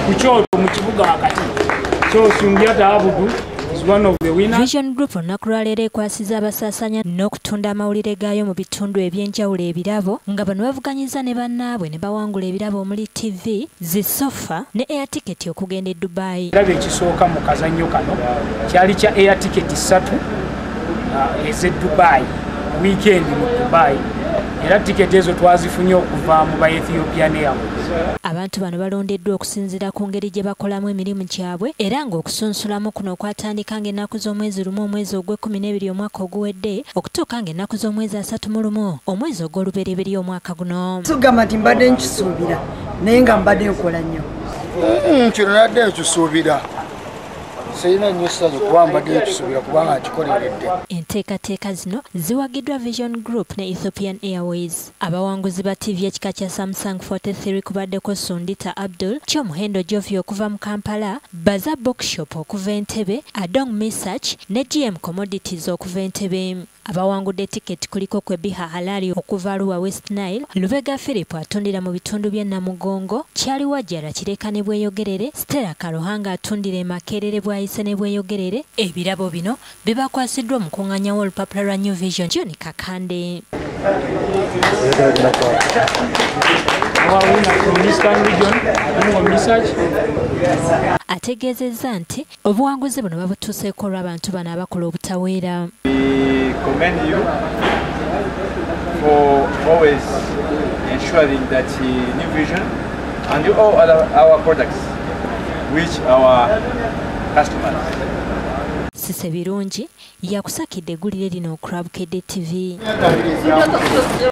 ku kyoto mu kibuga wakati. So Sungyata Abudu is one of the winners. Vision Group olunaku lwaleero ekwasiza abasaasaanya n'okutunda amawulire gaayo mu bitundu eby'enjawulo ebirabo nga bano bavuganyiza ne bannaabwe ne bawangula ebirabo omuli TV, zisofa ne air ticket okugenda e Dubai. Ekirabo ekisooka mu kazannyo kano kyali kya air ticket 3 ez'e Dubai, weekend mu Dubai. Era tiketi ezo twazifunye okuva mu ba Ethiopian Airways. Abantu bano balondeddwa okusinziira ku ngeri gye bakolamu emirimu gyabwe era ng'okusunsulamu kuno kwatandika ng'ennaku z'omwezi lumu omwezi ogw'Ekumi omwaka oguwedde okutuuka ng'ennaku z'omwezi 31 omwezi ogw'olubereberye omwaka guno. Tugamba nti mbadde nkisuubira naye nga mbadde nkola nnyo. Kino nadde nkisuubira. Sina nyosaje kuamba de kisubira kubanga akikoleredde. Enteekateeka zino ziwagiddwa Vision Group ne Ethiopian Airways. Abawanguzi ba TV ekika kya Samsung 43 kubaddeko Sundita Abdul, Kyomuhendo Jovi okuva mu Kampala, Baza Bookshop okuva Entebbe, Adong Misach ne GM Commodities okuva Entebbe. Abawangudde tiketi kuliko Kwebiha Halali okuva Arua West Nile, Lubega Philip atundira mu bitundu by'e Namugongo, Kyali Wajjara Kireka ne Bweyogerere, Stella Karohanga atundira e Makerere Bwayise ne Bweyogerere. Ebirabo bino bibakwasiddwa omukungaanya w'olupapula lwa New Vision John Kakande. Ategeezezza nti obuwanguzi buno babutuuseeko olw'abantu bano abakola obutaweera. Commend you for always ensuring that New Vision and all our products reach our customers. Sise birungi yakusakidde eggulire lino ku Bukedde TV.